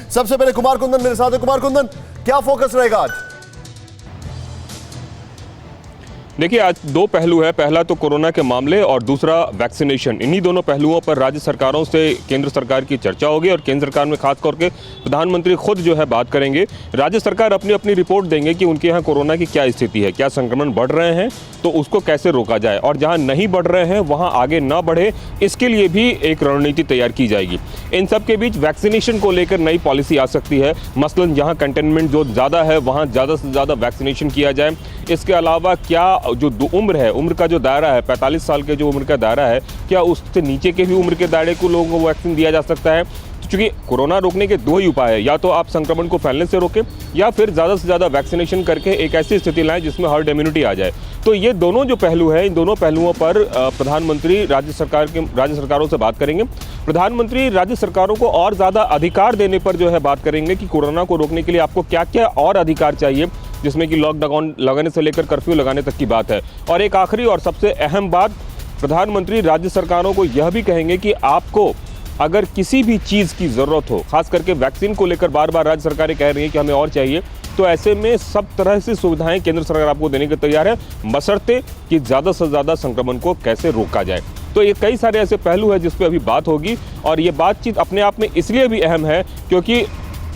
सबसे पहले कुमार कुंदन मेरे साथ है। कुमार कुंदन, क्या फोकस रहेगा आज? देखिए, आज दो पहलू है। पहला तो कोरोना के मामले और दूसरा वैक्सीनेशन। इन्हीं दोनों पहलुओं पर राज्य सरकारों से केंद्र सरकार की चर्चा होगी और केंद्र सरकार में खास करके प्रधानमंत्री खुद जो है बात करेंगे। राज्य सरकार अपनी अपनी रिपोर्ट देंगे कि उनके यहाँ कोरोना की क्या स्थिति है, क्या संक्रमण बढ़ रहे हैं तो उसको कैसे रोका जाए, और जहाँ नहीं बढ़ रहे हैं वहाँ आगे ना बढ़े, इसके लिए भी एक रणनीति तैयार की जाएगी। इन सब के बीच वैक्सीनेशन को लेकर नई पॉलिसी आ सकती है। मसलन जहाँ कंटेनमेंट जो ज़्यादा है वहाँ ज़्यादा से ज़्यादा वैक्सीनेशन किया जाए। इसके अलावा क्या जो उम्र है, उम्र का जो दायरा है, 45 साल के जो उम्र का दायरा है, क्या उससे नीचे के भी उम्र के दायरे को लोगों को वैक्सीन दिया जा सकता है? क्योंकि कोरोना रोकने के दो ही उपाय है, या तो आप संक्रमण को फैलने से रोकें या फिर ज़्यादा से ज़्यादा वैक्सीनेशन करके एक ऐसी स्थिति लाएं जिसमें हर्ड इम्यूनिटी आ जाए। तो ये दोनों जो पहलू हैं, इन दोनों पहलुओं पर प्रधानमंत्री राज्य सरकारों से बात करेंगे। प्रधानमंत्री राज्य सरकारों को और ज़्यादा अधिकार देने पर जो है बात करेंगे कि कोरोना को रोकने के लिए आपको क्या क्या और अधिकार चाहिए, जिसमें कि लॉकडाउन लगाने से लेकर कर्फ्यू लगाने तक की बात है। और एक आखिरी और सबसे अहम बात, प्रधानमंत्री राज्य सरकारों को यह भी कहेंगे कि आपको अगर किसी भी चीज़ की ज़रूरत हो, खास करके वैक्सीन को लेकर बार बार राज्य सरकारें कह रही हैं कि हमें और चाहिए, तो ऐसे में सब तरह से सुविधाएं केंद्र सरकार आपको देने के तैयार है, बशर्ते कि ज़्यादा से ज़्यादा संक्रमण को कैसे रोका जाए। तो ये कई सारे ऐसे पहलू हैं जिस पे अभी बात होगी, और ये बातचीत अपने आप में इसलिए भी अहम है क्योंकि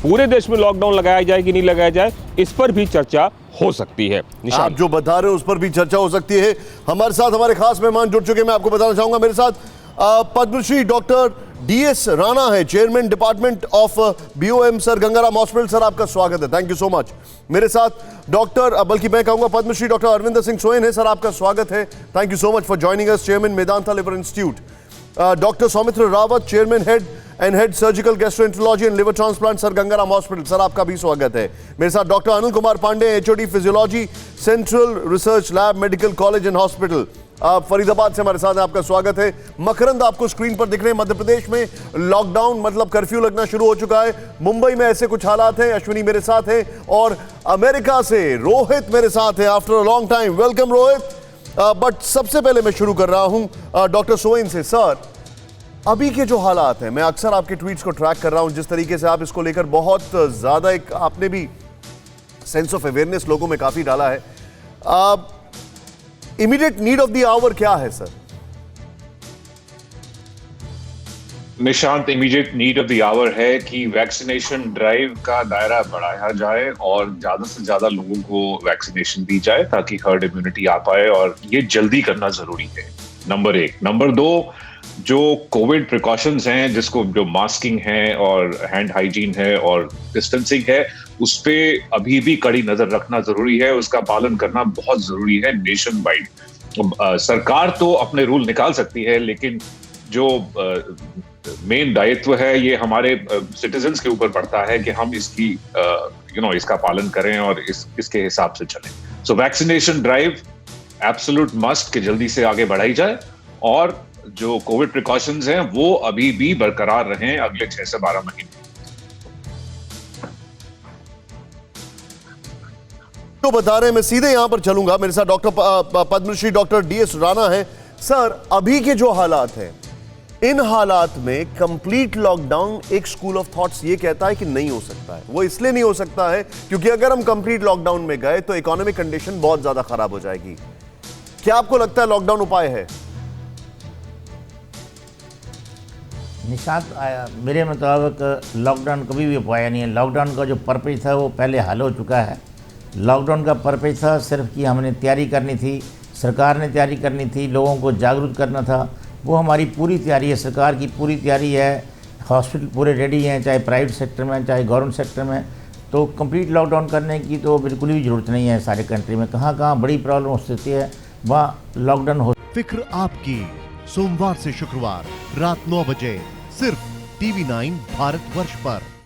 पूरे देश में लॉकडाउन लगाया जाए कि नहीं लगाया जाए, इस पर भी चर्चा हो सकती है। आप जो बता रहे हो उस पर भी चर्चा हो सकती है। हमारे साथ हमारे खास मेहमान जुड़ चुके हैं। मैं आपको बताना चाहूंगा, मेरे साथ पद्मश्री डॉक्टर DS राणा है, chairman department of BOM sir Ganga Ram hospital. Sir, आपका स्वागत है, थैंक यू सो मच। मेरे साथ बल्कि मैं कहूंगा पद्मश्री डॉक्टर अरविंदर सिंह सोयन है। सर, आपका स्वागत है, thank you so much for joining us, chairman Medanta liver institute. Doctor Saumitra Rawat, chairman head surgical gastroenterology and liver transplant Sir Ganga Ram hospital. Sir, आपका भी स्वागत है। मेरे साथ doctor Anil Kumar Pandey, HOD physiology, central research lab, medical college and hospital, आप फरीदाबाद से हमारे साथ हैं, आपका स्वागत है। मकरंद आपको स्क्रीन पर दिख रहे हैं। मध्य प्रदेश में लॉकडाउन मतलब कर्फ्यू लगना शुरू हो चुका है। मुंबई में ऐसे कुछ हालात हैं। अश्विनी मेरे साथ है, और अमेरिका से रोहित मेरे साथ है after a long time. Welcome Rohit. But सबसे पहले मैं शुरू कर रहा हूं डॉक्टर सोयन से। सर, अभी के जो हालात हैं, मैं अक्सर आपके ट्वीट्स को ट्रैक कर रहा हूं, जिस तरीके से आप इसको लेकर बहुत ज्यादा एक आपने भी सेंस ऑफ अवेयरनेस लोगों में काफी डाला है। Immediate need of the hour क्या है sir? Nishant, immediate need of the hour है कि वैक्सीनेशन ड्राइव का दायरा बढ़ाया जाए और ज्यादा से ज्यादा लोगों को वैक्सीनेशन दी जाए ताकि हर्ड इम्यूनिटी आ पाए, और ये जल्दी करना जरूरी है, नंबर 1। नंबर 2, जो कोविड प्रिकॉशंस हैं, जो मास्किंग है और हैंड हाइजीन है और डिस्टेंसिंग है, उस पे अभी भी कड़ी नजर रखना जरूरी है। उसका पालन करना बहुत जरूरी है नेशन वाइड। सरकार तो अपने रूल निकाल सकती है, लेकिन जो मेन दायित्व है ये हमारे सिटीजन्स के ऊपर पड़ता है कि हम इसकी इसका पालन करें और इसके हिसाब से चलें। So vaccination drive absolute must के जल्दी से आगे बढ़ाई जाए, और जो कोविड प्रिकॉशंस हैं वो अभी भी बरकरार रहें अगले 6 से 12 महीने। तो बता रहे हैं, मैं सीधे यहां पर चलूंगा। मेरे साथ doctor Padmashri doctor DS Rana है। सर, अभी के जो हालात हैं, इन हालात में कंप्लीट लॉकडाउन, एक स्कूल ऑफ थॉट्स ये कहता है कि नहीं हो सकता है। वो इसलिए नहीं हो सकता है क्योंकि अगर हम कंप्लीट लॉकडाउन में गए तो इकोनॉमिक कंडीशन बहुत ज्यादा खराब हो जाएगी। क्या आपको लगता है लॉकडाउन उपाय है? निशांत, मेरे मुताबिक लॉकडाउन कभी भी उपाय नहीं है। लॉकडाउन का जो पर्पज था वो पहले हल हो चुका है। लॉकडाउन का पर्पज था सिर्फ कि हमने तैयारी करनी थी, सरकार ने तैयारी करनी थी, लोगों को जागरूक करना था। वो हमारी पूरी तैयारी है, सरकार की पूरी तैयारी है। हॉस्पिटल पूरे रेडी हैं, चाहे प्राइवेट सेक्टर में चाहे गवर्नमेंट सेक्टर में। तो कंप्लीट लॉकडाउन करने की तो बिल्कुल भी ज़रूरत नहीं है। सारे कंट्री में कहाँ कहाँ बड़ी प्रॉब्लम हो सकती है वहाँ लॉकडाउन हो। फिक्र आपकी, सोमवार से शुक्रवार रात 9 बजे सिर्फ TV9 भारतवर्ष पर।